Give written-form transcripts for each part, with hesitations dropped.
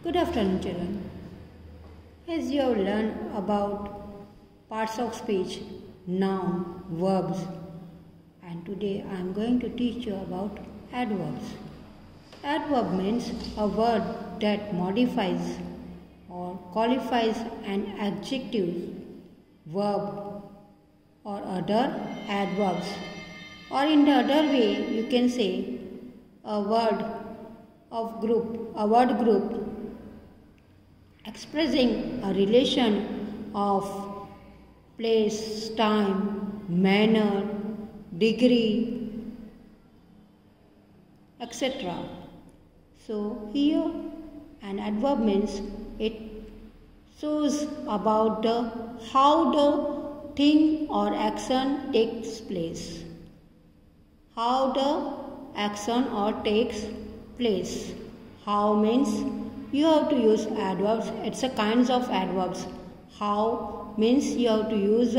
Good afternoon, children. As you have learned about parts of speech, noun, verbs, and today I am going to teach you about adverbs. Adverb means a word that modifies or qualifies an adjective, verb, or other adverbs. Or in the other way, you can say a word group expressing a relation of place, time, manner, degree, etc. So here an adverb means it shows about how the thing or action takes place. How the action or takes place. How means you have to use adverbs. It's a kinds of adverbs. How means you have to use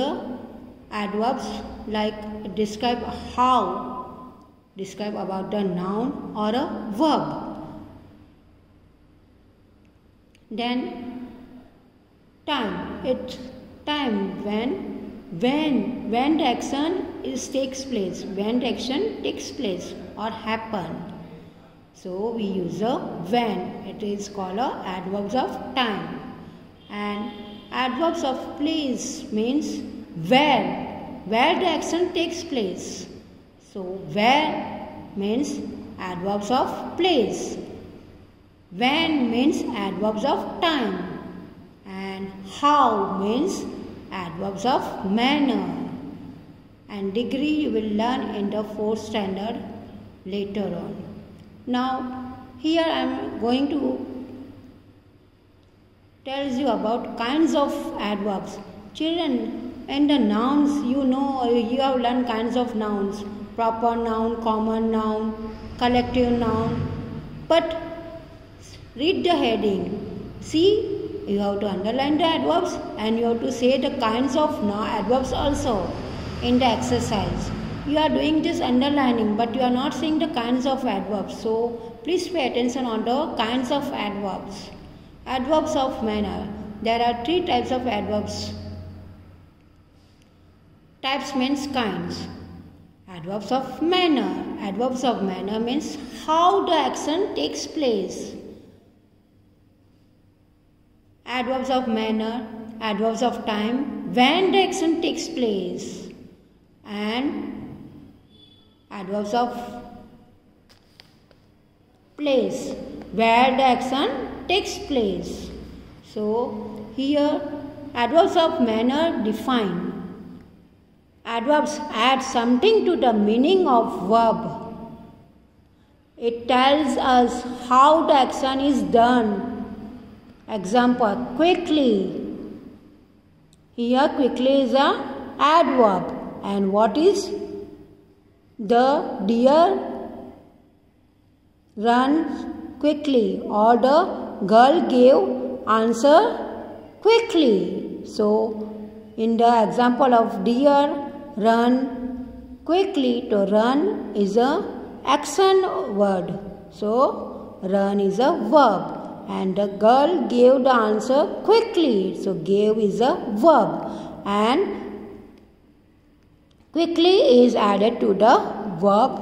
adverbs like describe how, describe about the noun or a verb. Then time. It's time when the action takes place. When the action takes place or happen. So we use a when. It is called adverbs of time. And adverbs of place means where the action takes place. So where means adverbs of place. When means adverbs of time. And how means adverbs of manner. And degree you will learn in the 4th standard later on. Now here I am going to tell you about kinds of adverbs. Children, in the nouns you have learned kinds of nouns. Proper noun, common noun, collective noun. But read the heading. See, you have to underline the adverbs and you have to say the kinds of adverbs also in the exercise. You are doing this underlining but you are not seeing the kinds of adverbs. So please pay attention on the kinds of adverbs. Adverbs of manner. There are 3 types of adverbs. Types means kinds. Adverbs of manner. Adverbs of manner means how the action takes place. Adverbs of manner. Adverbs of time. When the action takes place. And adverbs of place, where the action takes place. So here adverbs of manner define. Adverbs add something to the meaning of verb. It tells us how the action is done. Example, quickly. Here quickly is an adverb. And what is? The deer ran quickly or the girl gave answer quickly. So in the example of deer run quickly, to run is a action word. So run is a verb and the girl gave the answer quickly. So gave is a verb and quickly is added to the verb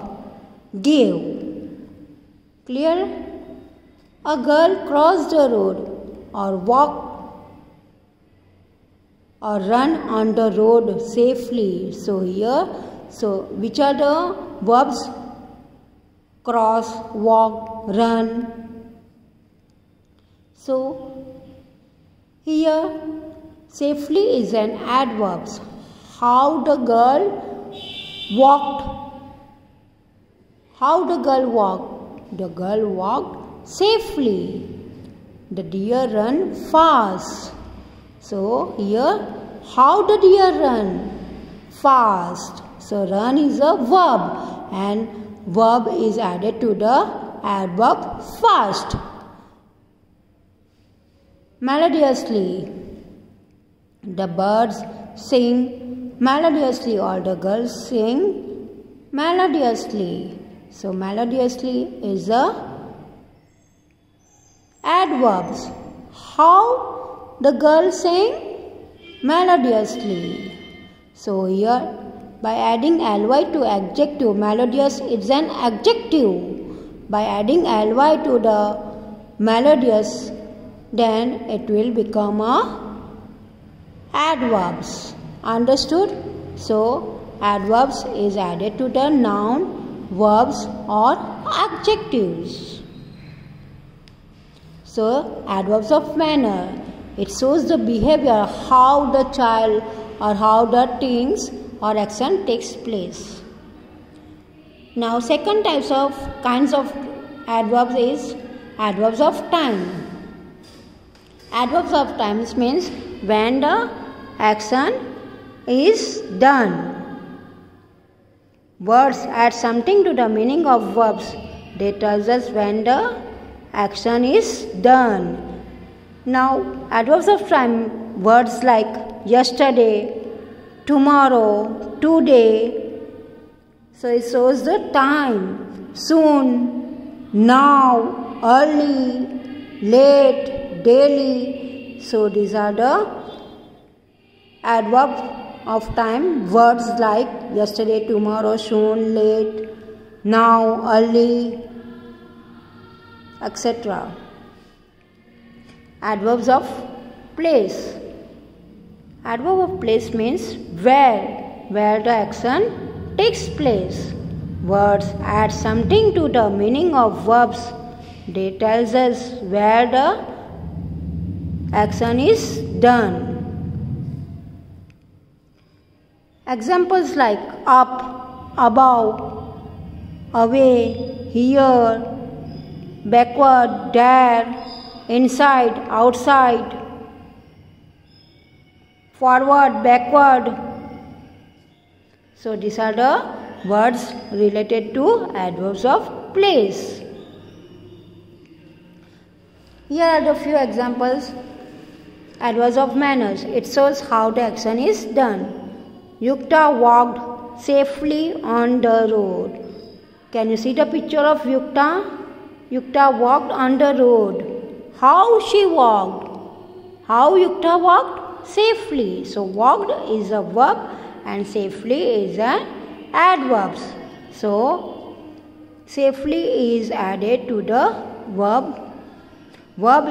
gave. Clear? A girl crossed the road or walked or run on the road safely. So here, which are the verbs? Cross, walk, run. So here, safely is an adverb. How the girl walked. How the girl walked? The girl walked safely. The deer ran fast. So here, how the deer run? Fast. So run is a verb and verb is added to the adverb fast. Melodiously. The birds sing melodiously or the girls sing melodiously. So melodiously is a Adverbs. How the girl sang melodiously. So here, by adding ly to adjective, melodious is an adjective. By adding ly to the melodious, then it will become a adverbs. Understood? So adverbs is added to the noun, verbs or adjectives. So adverbs of manner. It shows the behavior, how the child or how the things or action takes place. Now second kinds of adverbs is adverbs of time. Adverbs of time means when the action is done. Words add something to the meaning of verbs. They tell us when the action is done. Now adverbs of time, words like yesterday, tomorrow, today. So it shows the time. Soon, now, early, late, daily. So these are the adverbs of time, words like yesterday, tomorrow, soon, late, now, early, etc. Adverbs of place. Adverb of place means where the action takes place. Words add something to the meaning of verbs. They tells us where the action is done. Examples like up, above, away, here, backward, there, inside, outside, forward, backward. So these are the words related to adverbs of place. Here are the few examples. Adverbs of manners. It shows how the action is done. Yukta walked safely on the road. Can you see the picture of Yukta? Yukta walked on the road. How she walked? How Yukta walked? Safely. So walked is a verb and safely is an adverb. So safely is added to the verb. Verb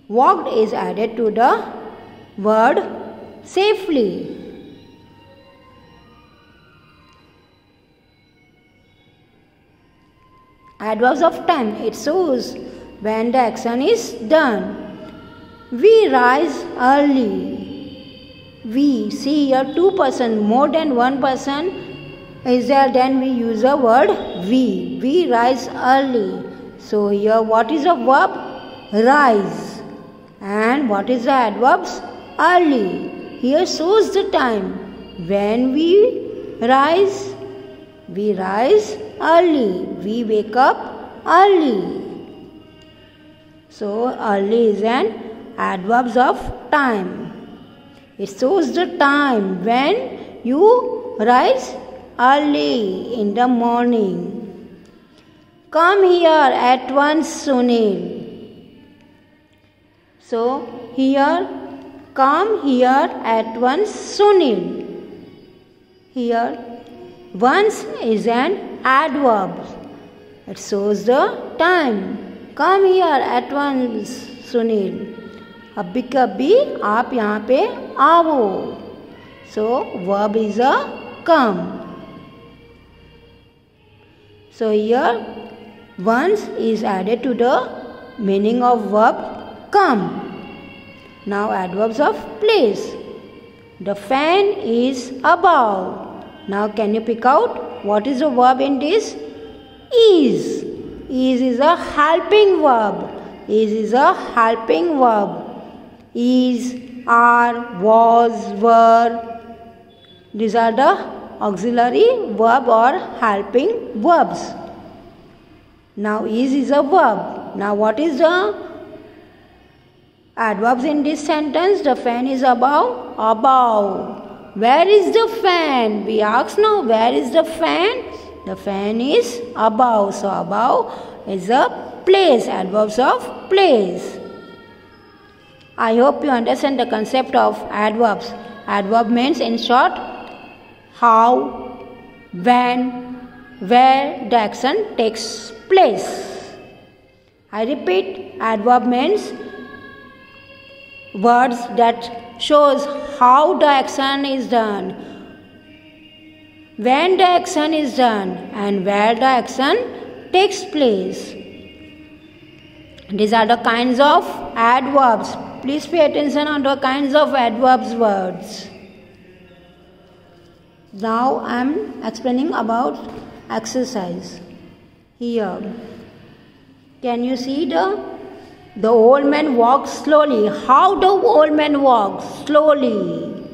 walked is added to the word safely. Adverbs of time. It shows when the action is done. We rise early. We, see here two person, more than one person is there, then we use a word we. We rise early. So here what is a verb? Rise. And what is the adverbs? Early. Here shows the time. When we rise early. We wake up early. So early is an adverbs of time. It shows the time when you rise early in the morning. Come here at once, Sunil. So here, come here at once, Sunil. Here, once is an adverb. It shows the time. Come here at once, Sunil. अभी कभी आप यहाँ पे आओ. So verb is a come. So here once is added to the meaning of verb come. Now adverbs of place. The fan is above. Now can you pick out what is the verb in this? Is. Is a helping verb. Is a helping verb. Is, are, was, were. These are the auxiliary verb or helping verbs. Now is a verb. Now what is the adverbs in this sentence? The fan is above. Above. Where is the fan? We ask now, where is the fan? The fan is above. So above is a place. Adverbs of place. I hope you understand the concept of adverbs. Adverb means, in short, how, when, where the action takes place. I repeat, adverb means words that shows how the action is done, when the action is done, and where the action takes place. These are the kinds of adverbs. Please pay attention on the kinds of adverbs words. Now I am explaining about exercise. Here, can you see the old man walks slowly? How the old man walks slowly?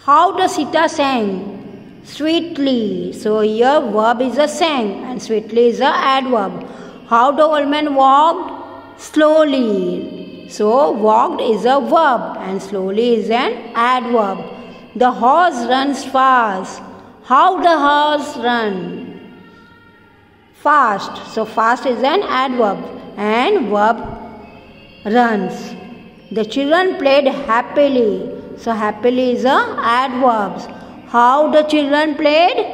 How the Sita sang? Sweetly. So here verb is a sang and sweetly is a adverb. How the old man walked? Slowly. So walked is a verb and slowly is an adverb. The horse runs fast. How the horse runs? Fast. So fast is an adverb and verb runs. The children played happily. So happily is a adverb. How the children played?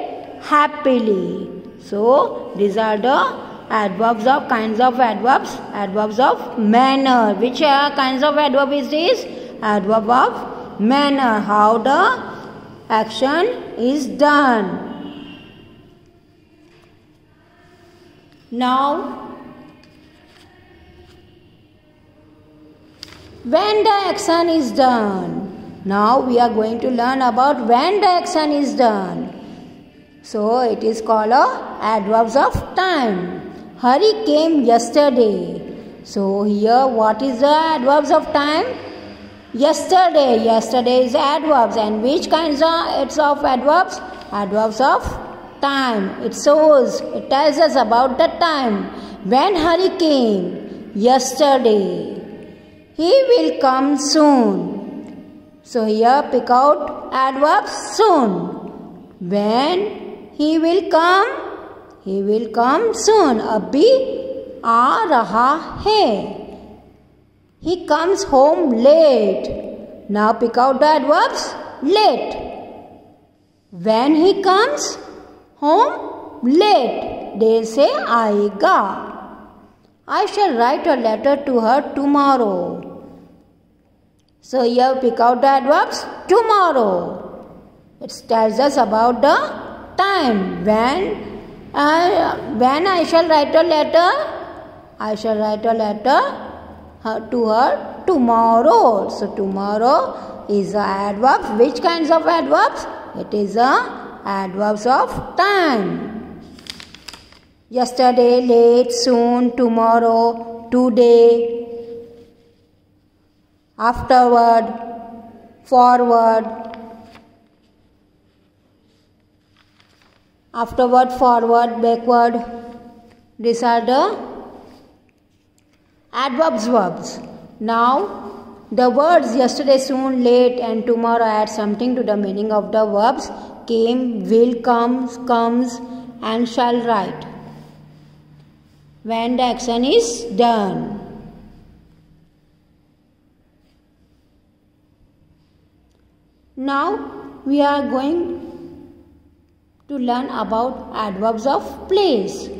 Happily. So these are the adverbs of kinds of adverbs. Adverbs of manner. Which kinds of adverb is this? Adverb of manner. How the action is done. Now, when the action is done. Now we are going to learn about when the action is done. So it is called adverbs of time. Hari came yesterday. So here what is the adverbs of time? Yesterday. Yesterday is adverbs. And which kinds are it's of adverbs? Adverbs of time. It shows, it tells us about the time. When Hari came yesterday. He will come soon. So here pick out adverbs soon. When he will come. He will come soon. Abhi aa raha hai. He comes home late. Now pick out the adverbs late. When he comes home late. They say aayega. I shall write a letter to her tomorrow. So here pick out the adverbs tomorrow. It tells us about the time. When I shall write a letter, I shall write a letter to her tomorrow. So tomorrow is a adverb. Which kinds of adverbs? It is a adverbs of time. Yesterday, late, soon, tomorrow, today, afterward, forward. Afterward, forward, backward. These are the adverbs verbs. Now, the words yesterday, soon, late and tomorrow add something to the meaning of the verbs came, will, comes and shall write. When the action is done. Now, we are going to learn about adverbs of place.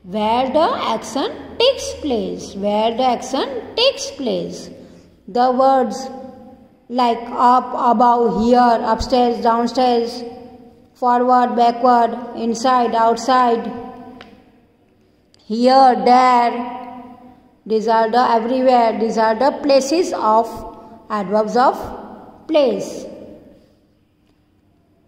Where the action takes place. Where the action takes place. The words like up, above, here, upstairs, downstairs, forward, backward, inside, outside, here, there. These are the everywhere. These are the places of adverbs of place.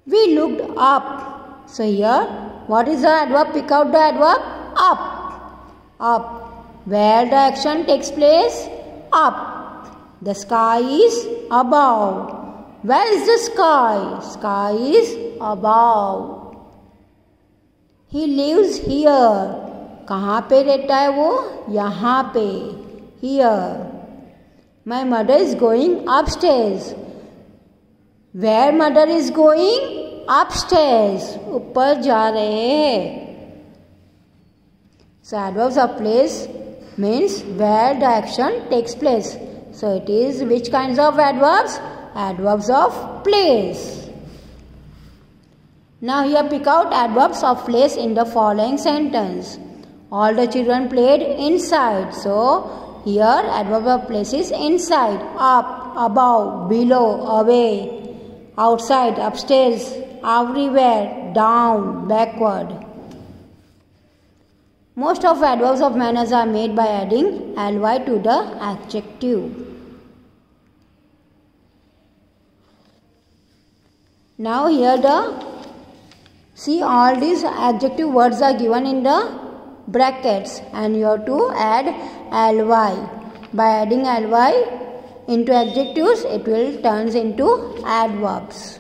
We looked up. So here, what is the adverb? Pick out the adverb. Up. Up. Where the action takes place? Up. The sky is above. Where is the sky? Sky is above. He lives here. कहाँ पे रहता है वो? यहाँ पे. Here. My mother is going upstairs. Where mother is going? upstairs. ऊपर जा रहे हैं. So adverbs of place means where the action takes place. So it is which kinds of adverbs? Adverbs of place. Now here pick out adverbs of place in the following sentence. All the children played inside. So here adverb of place is inside, up, above, below, away, outside, upstairs, everywhere, down, backward. Most of adverbs of manners are made by adding ly to the adjective. Now here see all these adjective words are given in the brackets and you have to add ly. By adding ly into adjectives, it will turn into adverbs.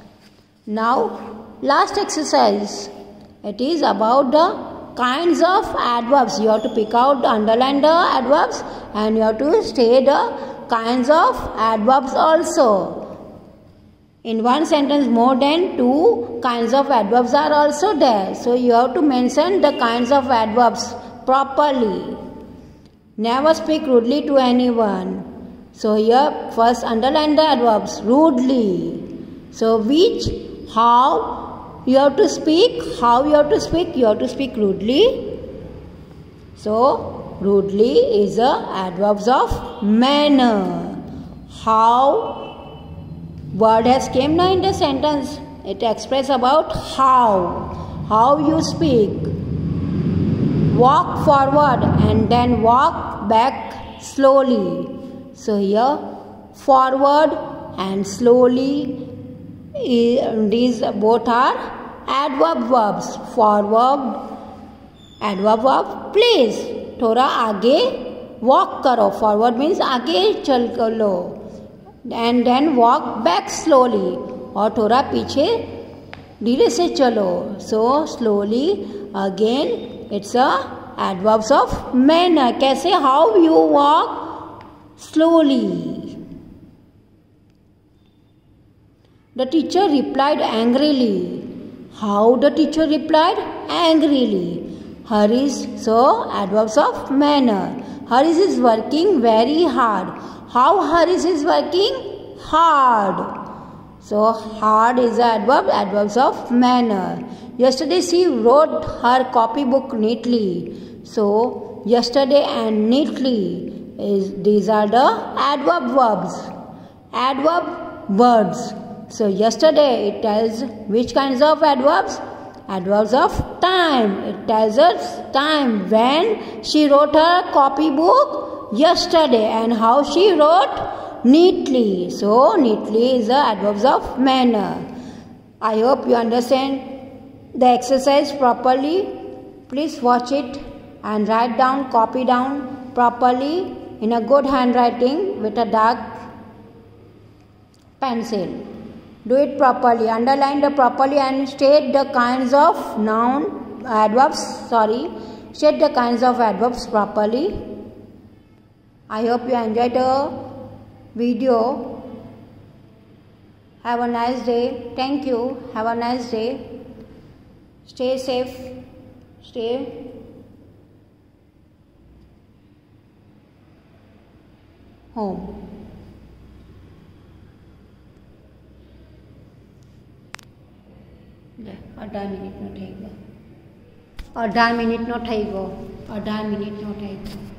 Now last exercise. It is about the kinds of adverbs. You have to pick out, underline the adverbs and you have to state the kinds of adverbs also. In one sentence, more than 2 kinds of adverbs are also there. So you have to mention the kinds of adverbs properly. Never speak rudely to anyone. So here first underline the adverbs rudely. So which, how you have to speak, how you have to speak, you have to speak rudely. So rudely is the adverbs of manner. How word has came now in the sentence. It expresses about how you speak. Walk forward and then walk back slowly. So here forward and slowly, these both are adverb verbs. Forward adverb of place. थोड़ा आगे walk करो. Forward means आगे चलो. And then walk back slowly. और थोड़ा पीछे धीरे से चलो. So slowly again it's a adverbs of manner. कैसे? How you walk slowly. The teacher replied angrily. How the teacher replied? Angrily. Harish, so adverbs of manner. Harish is working very hard. How Harish is working? Hard. So hard is the adverb, adverbs of manner. Yesterday she wrote her copybook neatly. So yesterday and neatly these are the adverb verbs. Adverb words. So yesterday it tells which kinds of adverbs? Adverbs of time. It tells us time when she wrote her copybook yesterday and how she wrote neatly. So neatly is the adverbs of manner. I hope you understand the exercise properly. Please watch it and write down, copy down properly in a good handwriting with a dark pencil. Do it properly. Underline the properly and state the kinds of state the kinds of adverbs properly. I hope you enjoyed the video. Have a nice day. Thank you. Have a nice day. Stay safe. Stay home. 18 મિનિટનો થઈ ગયો. 18 મિનિટનો થઈ ગયો.